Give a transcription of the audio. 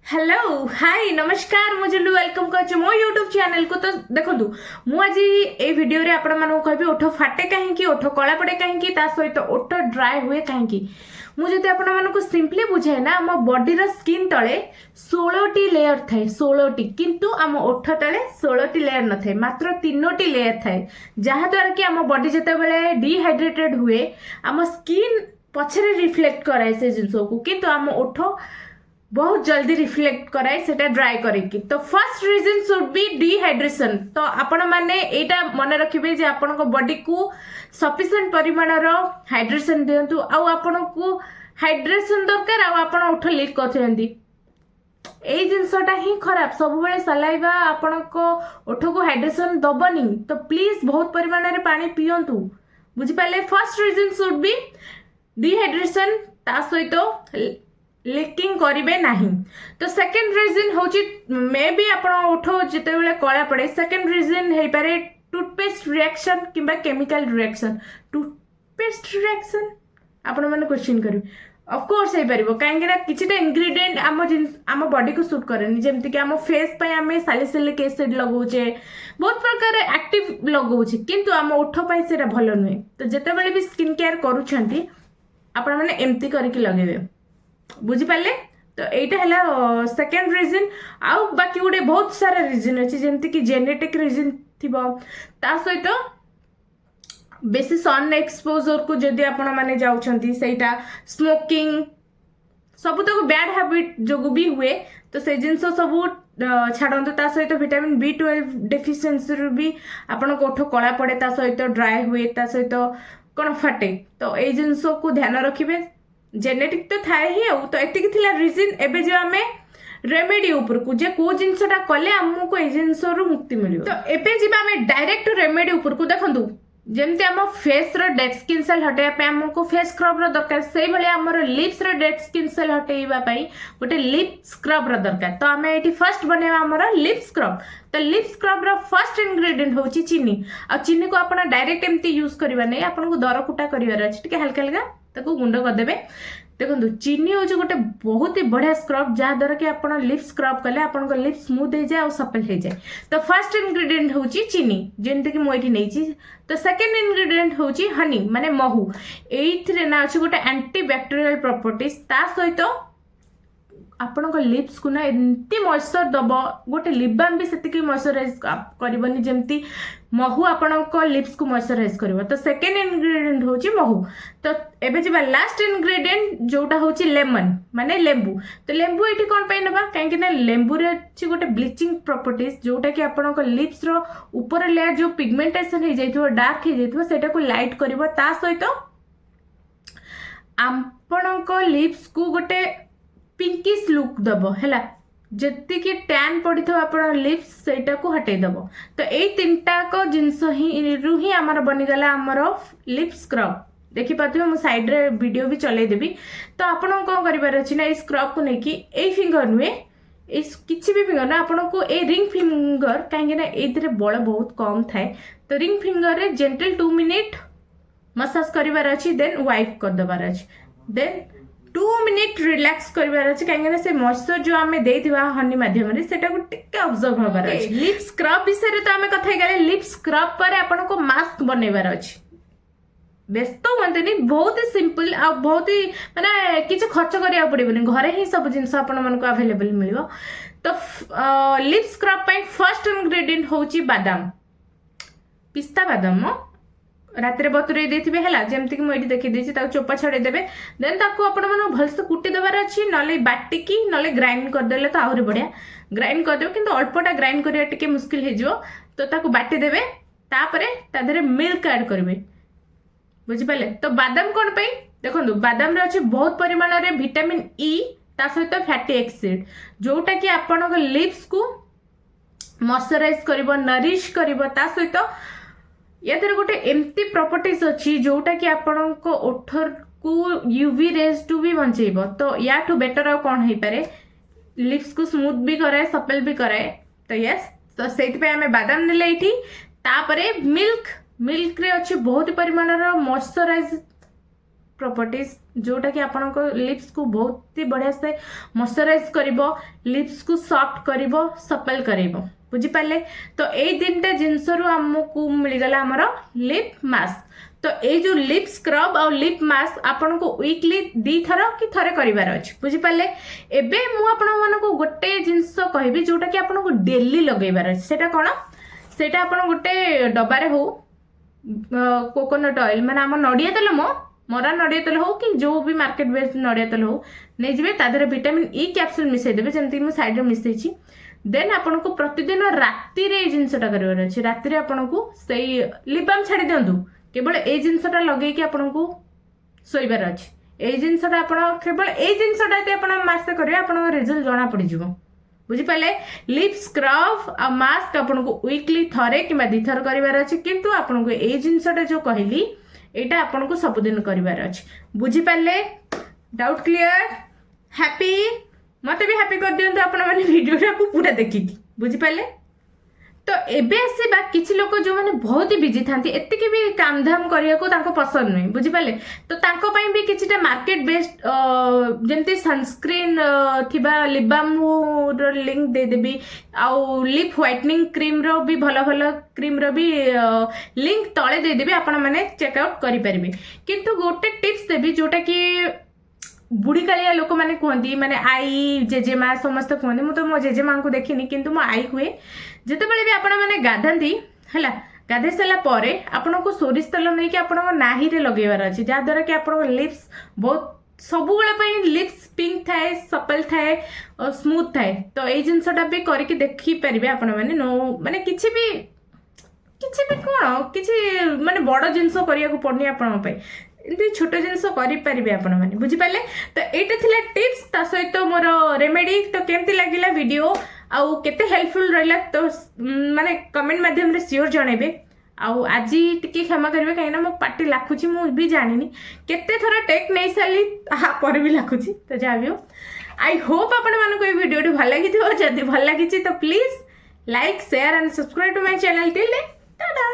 Hello hi नमस्कार मुझे welcome कर मो यूट्यूब चैनल को। तो देखो मु आज ये वीडियो रे आपण मानू कहबी ओठ फाटे कहीं ओठ कला पड़े कहीं सहित ओठ ड्राए हुए कहीं मुझे आपण मानू सिंपली बुझाए ना आम बॉडी स्किन तले 16टी लेयर थाए 16टी किंतु आम ओठ तले 16टी लेयर न थाए मात्र 3टी लेयर थाए जहाद्वारा कि आम बॉडी जिते बड़े डिहाइड्रेटेड हुए आम स्किन पछरे रिफ्लेक्ट कराए से जिनस को किंतु आम ओठ बहुत जल्दी रिफ्लेक्ट कराए सेटा ड्राई करेकी। तो first reason should be dehydration. तो आपण माने एटा मन रखिबे जे आपण को बॉडी को सफिशिएंट परिमाण रो हाइड्रेशन दियंतु आ आपण को हाइड्रेशन दरकार आ आपण उठ लीक करथेंदी एई जिंसटा ही खराब सब बेले सलाइबा आपण को उठ को हाइड्रेशन दबनी। तो प्लीज बहुत परिमाण रे पानी पियंतु बुझि पाले। First reason should be dehydration ता सहित लिकिंग करिवे नहीं। तो सेकंड रीजन होची मे बी आपण उठो जिते बेले कला पड़े सेकंड रीजन हे पारे टूथपेस्ट रिएक्शन किंबा केमिकल रिएक्शन। टूथपेस्ट रिएक्शन आपण माने क्वेश्चन करिवे ऑफ कोर्स हे परिबो काहेकि ना किछिटा इंग्रेडिएंट आम बॉडी को सूट करेनी जेमति कि आम फेस पे आम सैलिसिलिक एसिड लगौचे बहुत प्रकार एक्टिव लगौचे किंतु आम ओठ पे सेटा भलो नुहे। तो जेते बेले भी स्किन केयर करूछंती आपण माने एम्ति करके लगेबे बुझिपारे। तो यहाँ है सेकेंड रीजन आउ बाकी गोटे बहुत सारा रीजन अच्छे जमती कि जेनेटिक रीजन थी सहित बेसी सन एक्सपोजर को जदि आपण माने जाउछंती सेटा स्मोकिंग सब तक बैड हैबिट जो भी हुए तो से जिनस सब छाड़ू ता सहित विटामिन B12 डेफिशिएंसी भी आपण को ओठ कला पड़े ता सहित ड्राई हुए ता सहित कौन फाटे। तो ये जिनस को ध्यान रखिए जेनेटिक तो थाए ही आउ। तो एतिक थिला रीजन एबे जो आमे रेमेडी ऊपर को जे को जिनसटा कले हमको ए जिनस रु मुक्ति मिलियो। तो एबे जिबा आमे डायरेक्ट रेमेडी ऊपर को देखंतु जेमते आम फेस रो डेड स्किन सेल हटेया पे हमको फेस स्क्रब रो दरकार सेई भली हमर लिप्स रो डेड स्किन सेल हटेइबा पई गोटे लिप स्क्रब रो दरकार। तो आमे एटी फर्स्ट बनेवा हमर लिप स्क्रब। तो lip scrub row first ingredient होची चीनी आ चीनी को आपण डायरेक्ट एमती यूज करबा नै आपण को दर कुटा करिवार अछि टिके हल्का हल्का ताको गुंड कर देबे। देखो चीनी हूँ गोटे बहुत ही बढ़िया स्क्रब जहाद्वारा कि आप लिप स्क्रब कले आपन लिप स्मूथ हो जाए और सफल हो जाए। तो फर्स्ट इंग्रेडिएंट हूँ चीनी जमती कि मुझे नहीं। तो सेकेंड इंग्रेडिएंट हूँ हनी माने महू ये ना अच्छे गोटे एंटी बैक्टेरियल प्रॉपर्टीज ता सहित आपण लिप्स को ना एमती मॉइस्चर दब गोटे लिप बाम भी सेतिक मॉइस्चराइज करबनी जमती महू आपण लिप्स को मॉइस्चराइज करबो। तो सेकेंड इंग्रेडिएंट होची महू। तो एबे जिबा लास्ट इंग्रेडिएंट जोटा होची लेमन माने लेंबू। तो लेंबू एठी कोन पय नबा काहे ना लेंबू रे अछि गोटे ब्लीचिंग प्रॉपर्टीज जोटा कि आपण लिप्स रो ऊपर लेयर जो पिगमेंटेशन हे जाइथो डार्क हे जाइथो सेटा को लाइट करबो ता सहित आपण लिप्स को गोटे पिंकिश लुक दबो हैला जति कि टैन पड़ी थो आपण लिप्स सेटा को हटे दबो। तो ए तीनटा को जिंस ही रु ही हमर बनी गला हमर लिप स्क्रब देखि पाथबे मु साइड रे वीडियो भी चलै देबी। तो आपण को करिवार अछि ना ए स्क्रब को नै कि ए फिंगर नुए ए किछि भी फिंगर ना आपण को ए रिंग फिंगर काहे ना एथिरे बळ बहुत कम थाए। तो रिंग फिंगर रे जेंटल 2 मिनिट मसाज करिवार अछि देन वाइप कर दबार अछि देन 2 मिनिट रिलैक्स करिवार अछि काहे से मॉइस्चर जो हमें देथिबा हनी माध्यम रे सेटा को टिके ऑब्जर्व होबार अछि। लिप स्क्रब विषय तो हमें कथा गले लिप स्क्रब पर आपण को मास्क बनेबार अछि व्यस्त होंतनी बहुत ही सिंपल आ बहुत ही माने किछ खर्च करिया पड़िबनी घरे ही सब जिंस आपण मन को अवेलेबल मिलिबो। तो लिप स्क्रब पई फर्स्ट इंग्रेडिएंट होची बादाम पिस्ता बादाम रात्रे बतुरे देथिबे हैला जेमति कि मु एठी देखि देछि ता चोपा छडे देबे देन ताको आपण मन भलसे कुटी देबार अछि नले बाटी की नले ग्राइंड कर देले तो आहुरी बढ़िया ग्राइंड कर देबो किंतु अल्पटा ग्राइंड करिया टिके मुश्किल हे जिवो। तो ताको बाटी देबे तापरे ता देरे मिल्क ऐड करबे बुझि पाले। तो बादाम कोन पई देखंतु बादाम रे अछि बहुत परिमाण रे विटामिन ई ता सहित फैटी एसिड जोटा कि आपण लिप्स को मॉइस्चराइज करिवो नरिश करिवो ता सहित या गोटे एमती प्रॉपर्टीज अच्छी जोटा कि आपण ओठ को यूवी रेज टू भी बचेब। तो या ठू बेटर आ कौन हो पारे लिप्स को स्मूथ भी कराए सफल भी कराए। तो यस तो से आम बादाम नेले ये मिल्क मिल्क रे अच्छे बहुत परिमाण मॉइस्चराइज प्रॉपर्टीज जोटा कि आपनको लिप्स को बहुत ही बढ़िया से मॉइस्चराइज करिवो, लिप्स को सॉफ्ट करिवो, सपल करिवो। बुझी पाले? तो ए तीनटा जिंस रु हमको मिल गला हमर लिप मास्क। तो ये जो लिप स्क्रब और लिप मास्क आपन को वीकली 2 थर कि थरे करिवार अछि। बुझी पाले? एबे मु आपन मन को गोटे जिंस कहबी जोटा कि आपन को डेली लगेबार अछि। सेटा कोन? सेटा आपन गोटे डब्बा रे हो कोकोनट ऑयल माने हम नडिया तेल मरा नडिया तेल हो कि जो भी मार्केट बेस्ड नडिया तेल हो नै जिवे ता देहरे विटामिन ई कैप्सूल मिसै देबे जेंति मु साइड रे मिसै छी। देन आपन को प्रतिदिन राति रे जिंसटा करबार अछि। राति रे आपन को सेई लिप बाम छाडी दियंतु, केवल ए जिनसटा लगे कि आपन को सोइबार अछि। ए जिनसटा आपन केवल ए जिनसटा ते आपन मासे करे आपन रिजल्ट जाना पड़ी जिवो। बुझी पाले? लिप स्क्रब आ मास्क आपन को वीकली थरे किबा 2 थर करिवार अछि, किंतु आपन को ए जिनसटा जो कहली एटा आपन को सब दिन करिवार अछि। बुझी पाले? Doubt clear? हैप्पी? मते भी हैप्पी कर दियंतु आपन माने वीडियो को पूरा देखि। बुझी पाले? तो एबे आसीबा किछि लोक जो माने बहुत ही बिजी थांती, एते के भी काम धाम करिया को तांको पसंद नै। बुझी पाले? तो तांको पई भी किछिटा मार्केट बेस्ड जेंति सनस्क्रीन थिबा लिप बाम रो लिंक दे देबी, आउ लिप व्हाइटनिंग क्रीम रो भी भलो भलो क्रीम रो भी लिंक तळे दे देबी, आपण माने चेक आउट करि परिबे। किंतु गोटे टिप्स देबी जोटा कि बुढ़ी कालिया लोक माने कहती, माने आई जेजेमा समस्त कहते, मु तो मो जेजेमा को देखिनी किंतु मो आई हुए जिते बळे भी आपण माने गाधांती हला, गाधे सला परे आपण को सोरिष तेल नै कि आपण नाही रे लगेबार अछि, जा द्वारा कि आपण लिप्स बहुत सब बेले पई लिप्स पिंक थाए, सपल थाए और स्मूथ थाए। तो ए जिंसटा भी करके देखि परिबे आपण माने। नो माने किछि भी कोन किछि माने बड़ जिंस करिया को पड़नी आपण पई, एमती छोट जिनस करें आपण मैंने। बुझीपारे? तो यहाँ थिला टिप्स ता सहित मोर रेमेडी। तो केमती लगिला वीडियो आउ केते हेल्पफुल रहिला तो माने कमेंट माध्यम रे श्योर जणेबे। आउ आज टिके क्षमा करेंगे कहीं मो पार्टी लाखुची, मु भी जानिनी केते थरा टेक नहीं सारी पर भी लाखुची। तो जहाँ भी हो आई होप आपण मानको ये वीडियो भल लगी, जदि भल लगी तो please like share and subscribe to my channel. Tata.